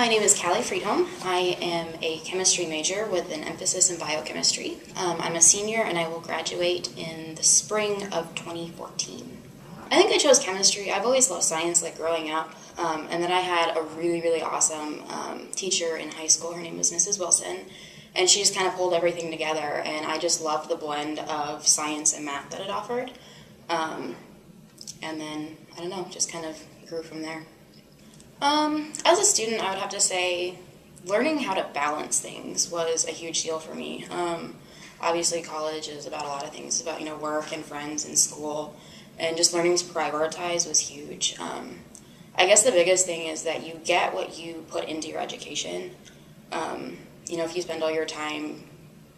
My name is Callie Fridholm. I am a chemistry major with an emphasis in biochemistry. I'm a senior and I will graduate in the spring of 2014. I think I chose chemistry. I've always loved science, like growing up, and then I had a really awesome teacher in high school. Her name was Mrs. Wilson, and she just kind of pulled everything together, and I just loved the blend of science and math that it offered. And then, I don't know, just kind of grew from there. As a student, I would have to say learning how to balance things was a huge deal for me. Obviously, college is about a lot of things, about, work and friends and school, and just learning to prioritize was huge. I guess the biggest thing is that you get what you put into your education. If you spend all your time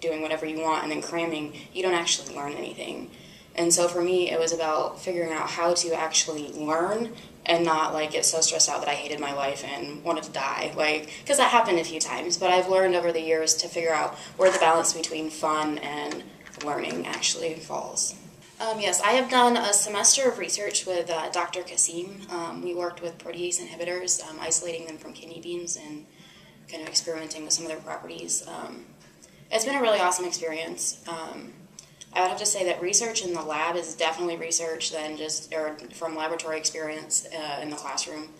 doing whatever you want and then cramming, you don't actually learn anything. And so for me, it was about figuring out how to actually learn and not get so stressed out that I hated my life and wanted to die, because that happened a few times. But I've learned over the years to figure out where the balance between fun and learning actually falls. Yes, I have done a semester of research with Dr. Kasim. We worked with protease inhibitors, isolating them from kidney beans and kind of experimenting with some of their properties. It's been a really awesome experience. I would have to say that research in the lab is definitely research from laboratory experience in the classroom.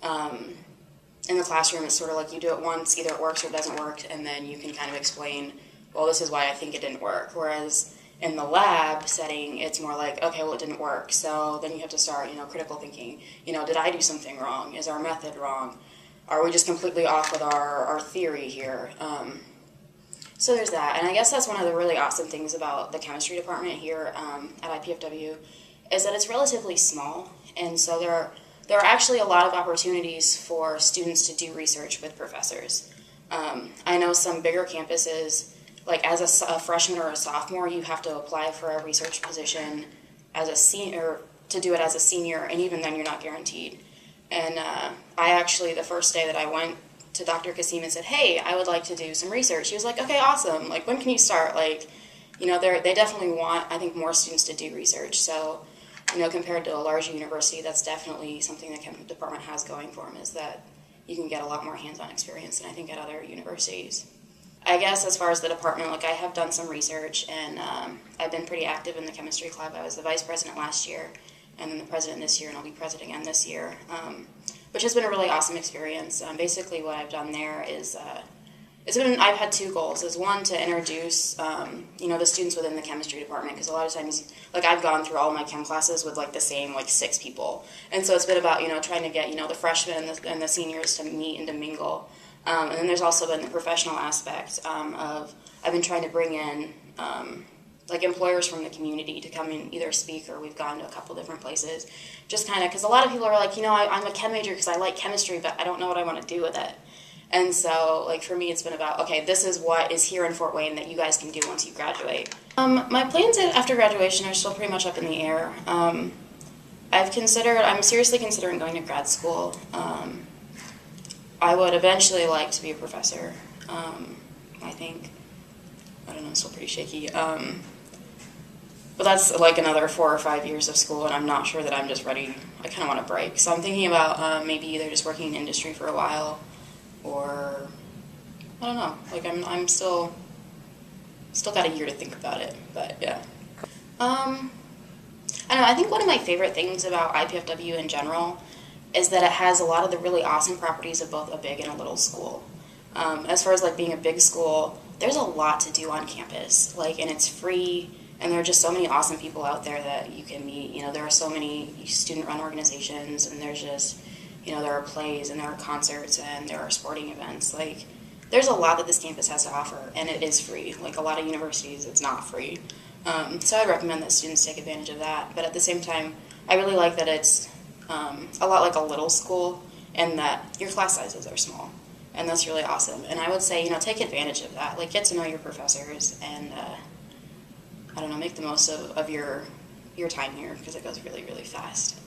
In the classroom, it's sort of like you do it once, either it works or it doesn't work, and then you can kind of explain, well, this is why I think it didn't work. Whereas in the lab setting, it's more like, okay, well, it didn't work. So then you have to start, critical thinking. Did I do something wrong? Is our method wrong? Are we just completely off with our theory here? So there's that, and I guess that's one of the really awesome things about the chemistry department here at IPFW is that it's relatively small, and so there are actually a lot of opportunities for students to do research with professors. I know some bigger campuses, like as a freshman or a sophomore, you have to apply for a research position as a senior to do it as a senior, and even then you're not guaranteed. And I actually, the first day that I went to Dr. Kasim and said, hey, I would like to do some research. He was like, okay, awesome. When can you start? They definitely want, I think, more students to do research. So, compared to a larger university, that's definitely something the chemistry department has going for them, is that you can get a lot more hands-on experience than I think at other universities. I guess as far as the department, I have done some research, and I've been pretty active in the chemistry club. I was the vice president last year, and then the president this year, and I'll be president again this year. Which has been a really awesome experience. Basically what I've done there is, I've had two goals. Is one, to introduce, the students within the chemistry department, because a lot of times, I've gone through all of my chem classes with, the same, 6 people. And so it's been about, trying to get, the freshmen and the seniors to meet and to mingle. And then there's also been the professional aspect of, I've been trying to bring in, employers from the community to come and either speak, or we've gone to a couple different places, just kind of, because a lot of people are like, I'm a chem major because I like chemistry, but I don't know what I want to do with it. And so, for me, it's been about, okay, this is what is here in Fort Wayne that you guys can do once you graduate. My plans after graduation are still pretty much up in the air. I'm seriously considering going to grad school. I would eventually like to be a professor, I think. I don't know, I'm still pretty shaky. But that's another 4 or 5 years of school, and I'm not sure that I'm just ready. I kind of want a break. So I'm thinking about maybe either just working in industry for a while, or I don't know. I'm still got a year to think about it, but yeah. I don't know, I think one of my favorite things about IPFW in general is that it has a lot of the really awesome properties of both a big and a little school. As far as being a big school, there's a lot to do on campus, and it's free, and there are just so many awesome people out there that you can meet. There are so many student-run organizations, and there's just, there are plays, and there are concerts, and there are sporting events. There's a lot that this campus has to offer, and it is free. A lot of universities, it's not free. So I recommend that students take advantage of that, but at the same time, I really like that it's a lot like a little school, and that your class sizes are small. And that's really awesome. And I would say, take advantage of that. Get to know your professors and, I don't know, make the most of your time here, because it goes really fast.